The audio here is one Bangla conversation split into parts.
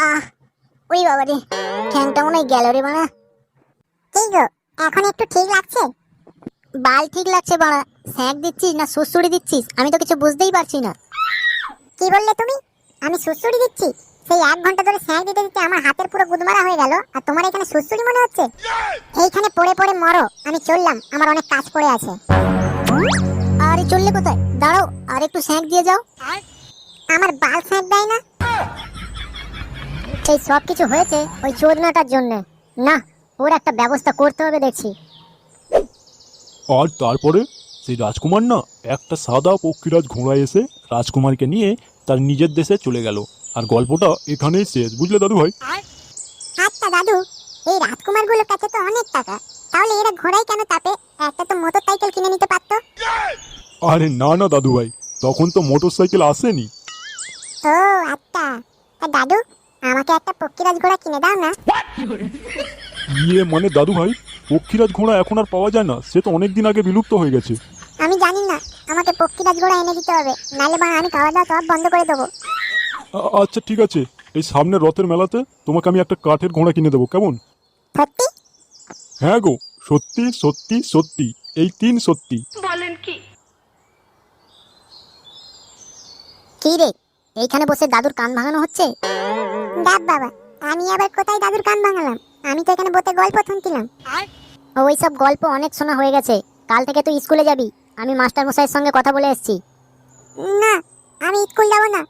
আহ ওই বাবা রে, ঠ্যাংটা মনে হয় গেল রে বাড়া। এই গো, এখন একটু ঠিক লাগছে? বাল ঠিক লাগছে বাড়া। স্যাঁক দিচ্ছিস না সুড়সুড়ি দিচ্ছিস আমি তো কিছু বুঝতেই পারছি না। কি বললে তুমি? আমি সুড়সুড়ি দিচ্ছি? সেই 1 ঘন্টা ধরে স্যাঁক দিতে দিতে আমার হাতের পুরো গুদমারা হয়ে গেল, আর তোমার এখানে সুড়সুড়ি মনে হচ্ছে? এইখানে পড়ে পড়ে মরো, আমি চললাম, আমার অনেক কাজ পড়ে আছে। আরে চললে কোথায়? দাঁড়াও, আর একটু স্যাঁক দিয়ে যাও। আমার বাল স্যাঁক দেয় না। এই সব কিছু হয়েছে ওই চোদনাটার জন্য। না, ওর একটা ব্যবস্থা করতে হবে দেখছি। আর তারপরে সেই রাজকুমার না একটা সাদা পক্ষীরাজ ঘোড়ায় এসে রাজকুমারকে নিয়ে তার নিজের দেশে চলে গেল। আর গল্পটা এখানেই শেষ, বুঝলে দাদু ভাই? আচ্ছা দাদু, এই রাজকুমারগুলোর কাছে তো অনেক টাকা, তাহলে এরা ঘোড়ায় কেন তাপে? একটা তো মোটরসাইকেল কিনে নিতে পারতো। আরে না না দাদু ভাই, তখন তো মোটর সাইকেল আসেনি। ও আচ্ছা, তা দাদু আমাকে একটা পক্ষীরাজ ঘোড়া কিনে দাও না। মানে দাদু ভাই, পক্ষীরাজ ঘোড়া এখন আর পাওয়া যায় না, সে তো অনেকদিন আগে বিলুপ্ত হয়ে গেছে। আমি জানি না, আমাকে পক্ষীরাজ ঘোড়া এনে দিতে হবে, নাহলে বা আমি খাওয়া দাওয়া সব বন্ধ করে দেবো। আচ্ছা ঠিক আছে, এই সামনের রথের মেলাতে তোমাকে আমি একটা কাঠের ঘোড়া কিনে দেবো, কেমন? সত্যি? হ্যাঁ গো, সত্যি সত্যি সত্যি, এই 3 সত্যি। বলেন কি? কি রে, এইখানে বসে দাদুর কান ভাঙানো হচ্ছে? দেখ বাবা, আমি আবার কোথায় দাদুর কান ভাঙালাম? আমি তো এখানে বসে গল্প শুনছিলাম। ওই সব গল্প অনেক শোনা হয়ে গেছে। কাল থেকে তুই স্কুলে যাবি, আমি মাস্টার মশাইয়ের সঙ্গে কথা বলে এসেছি। না, আমি স্কুল যাব না।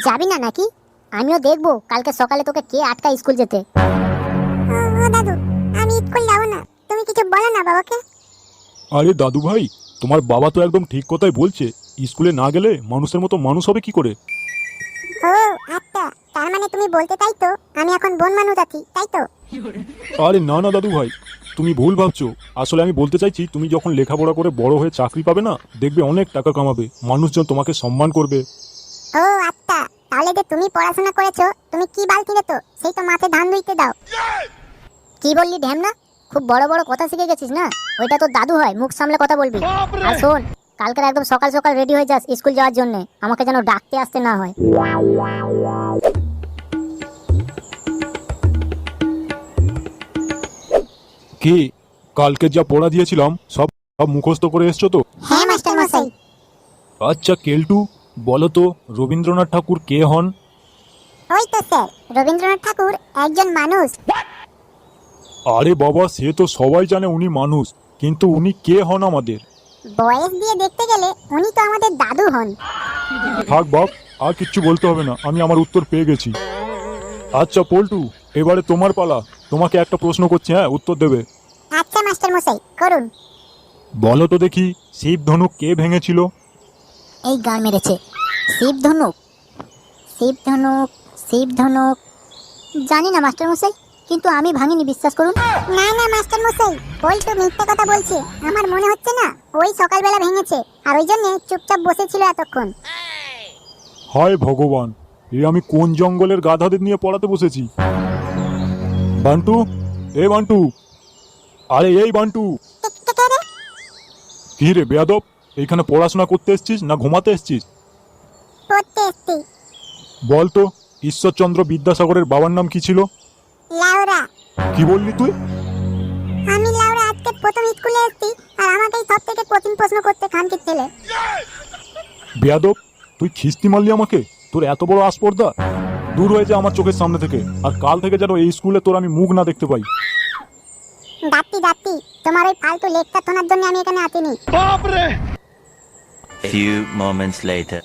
যাবি না নাকি? আমিও দেখবো কালকে সকালে তোকে কে আটকায় স্কুল যেতে। দাদু, আমি স্কুল যাব না, তুমি কিছু বলো না বাবাকে। আরে দাদু ভাই, তোমার বাবা তো একদম ঠিক কথাই বলছে, স্কুলে না গেলে মানুষের মতো মানুষ হবে কি করে? ও আচ্ছা, তার মানে তুমি বলতে তাই তো আমি এখন বন মানুষ আছি, তাই তো? আরে না না দাদু ভাই, তুমি ভুল ভাবছো। আসলে আমি বলতে চাইছি, তুমি যখন লেখাপড়া করে বড় হয়ে চাকরি পাবে না, দেখবে অনেক টাকা কামাবে, মানুষজন তোমাকে সম্মান করবে। ও আচ্ছা, তাহলে যে তুমি পড়াশোনা করেছো, তুমি কি বাল কিনে তো সেই তো মাঠে ধান ধুইতে দাও। কি বললি ঢ্যামনা? খুব বড় বড় কথা শিখে গেছিস না? ওইটা তো দাদু হয়, মুখ সামলে কথা বলবি। আর শোন, কালকে একদম সকাল সকাল রেডি হয়ে যাস স্কুল যাওয়ার জন্য, আমাকে যেন ডাকতে আসতে না হয়। কি, কালকে যা পড়া দিয়েছিলাম সব সব মুখস্থ করে এসছো তো? হ্যাঁ মাস্টার মশাই। আচ্ছা কেলটু, বলো তো রবীন্দ্রনাথ ঠাকুর কে হন? ওই তো স্যার, রবীন্দ্রনাথ ঠাকুর একজন মানুষ। আরে বাবা, সে তো সবাই জানে উনি মানুষ, কিন্তু উনি কে হন আমাদের? বয়স দিয়ে দেখতে গেলে উনি তো আমাদের দাদু হন। থাক বাপ, আর কিচ্ছু বলতে হবে না, আমি আমার উত্তর পেয়ে গেছি। আচ্ছা পল্টু, এবারে তোমার পালা। তোমাকে একটা প্রশ্ন করছি, হ্যাঁ উত্তর দেবে। আচ্ছা মাস্টার মশাই, করুন। বলো তো দেখি, শিব ধনুক কে ভেঙেছিল? এই গান মেরেছে। শিব ধনুক, শিব ধনুক, শিব ধনুক। জানি না মাস্টার মশাই, কিন্তু আমি ভাঙিনি, বিশ্বাস করুন। না না মাস্টার মশাই, পল্টু মিথ্যা কথা বলছে। আমার মনে হচ্ছে না ওই সকালবেলা ভেঙেছে, আর ওই জন্য চুপচাপ বসেছিল এতক্ষণ। হায় ভগবান, এ আমি কোন জঙ্গলের গাধাদের নিয়ে পড়াতে বসেছি? বান্টু, এ বান্টু, আরে এই বান্টু। কি রে বেয়াদব, এইখানে পড়াশোনা করতে এসছিস না ঘুমাতে এসছিস? পড়তে এসছি। বল তো, ঈশ্বরচন্দ্র বিদ্যাসাগরের বাবার নাম কি ছিল? লাউরা। কি বললি তুই? আমি লাউরা আজকে প্রথম স্কুলে এসেছি, আর আমাকেই সব থেকে কঠিন প্রশ্ন করতে খানকির ছেলে। বেয়াদব, তুই খিস্তি মারলি আমাকে? তোর এত বড় আসপর্দা? দূর হয়ে যা আমার চোখের সামনে থেকে, আর কাল থেকে যেন এই স্কুলে তোর আমি মুখ না দেখতে পাই। দাত্তি দাত্তি, তোমার ওই ফালতু লেকচার শোনার জন্য আমি এখানে আসিনি। A few moments later.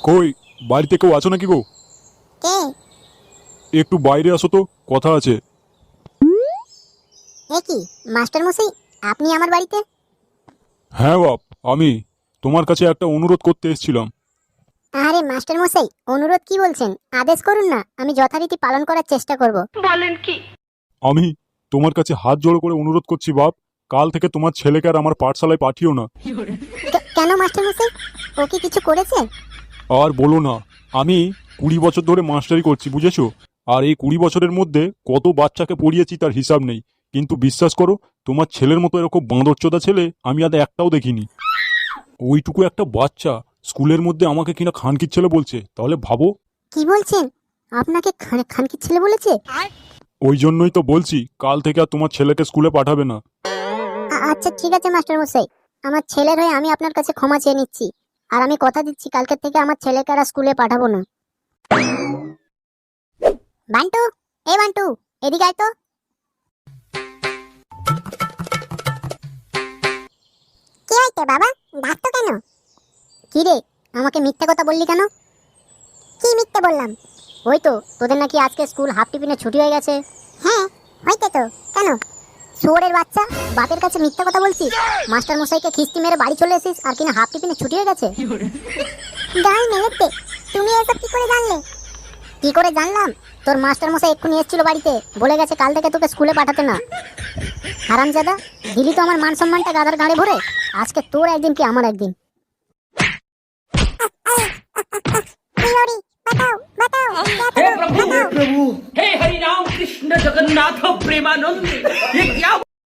কই, বাড়িতে কেউ আছো নাকি গো? কে? একটু বাইরে আসো তো, কথা আছে। এ কি মাস্টার মশাই, আপনি আমার বাড়িতে? হ্যাঁ বাপ, আমি তোমার কাছে একটা অনুরোধ করতে এসেছিলাম। আরে মাস্টার মশাই, অনুরোধ কি বলছেন? আদেশ করুন না, আমি যথারীতি পালন করার চেষ্টা করব। বলেন কি? আমি তোমার কাছে হাত জোড় করে অনুরোধ করছি বাপ, কাল থেকে তোমার ছেলেকে আর আমার পাঠশালায় পাঠিও না। কেন মাস্টার মশাই, ও কি কিছু করেছে? আর বলো না, আমি 20 বছর ধরে মাস্টারি করছি, বুঝেছো? আর এই 20 বছরের মধ্যে কত বাচ্চাকে পড়িয়েছি তার হিসাব নেই, কিন্তু বিশ্বাস করো, তোমার ছেলের মতো এরকম বাঁদরচোদা ছেলে আমি আর একটাও দেখিনি। ওইটুকু একটা বাচ্চা স্কুলের মধ্যে আমাকে কিনা খানকির ছেলে বলছে, তাহলে ভাবো। কি বলছেন? আপনাকে খানকির ছেলে বলেছে? ওই জন্যই তো বলছি কাল থেকে আর তোমার ছেলেকে স্কুলে পাঠাবে না। আচ্ছা ঠিক আছে মাস্টার মশাই, আমার ছেলের হয়ে আমি আপনার কাছে ক্ষমা চেয়ে নিচ্ছি। আর আমি কথা দিচ্ছি কালকে থেকে আমার ছেলেকে আর স্কুলে পাঠাবো না। বান্টু, এই বান্টু, এদিকে আয় তো। কি হইছে বাবা, ডাকতো কেন? কি রে, আমাকে মিথ্যা কথা বললি কেন? কি মিথ্যা বললাম? ওই তো তোদের নাকি আজকে স্কুল হাফ টিফিনে ছুটি হয়ে গেছে। হ্যাঁ হইতে তো, কেন? শুয়োরের বাচ্চা, বাপের কাছে মিথ্যা কথা বলছিস? মাস্টার মশাইকে খিস্তি মেরে বাড়ি চলে এসেছিস আর কিনা হাফ টিফিনে ছুটি হয়ে গেছে। গাল মেলেতে, তুমি এসব কি করে জানলে? কি করে জানলাম? তোর মাস্টার মশাই এক্ষুনি এসেছিল বাড়িতে, বলে গেছে কাল থেকে তোকে স্কুলে পাঠাতে না। হারামজাদা, দিলি তো আমার মান সম্মানটা গাদার গাড়ে ভরে। আজকে তোর একদিন কি আমার একদিন। हे प्रभु हे हरि राम कृष्ण जगन्नाथ प्रेमानंद, ये क्या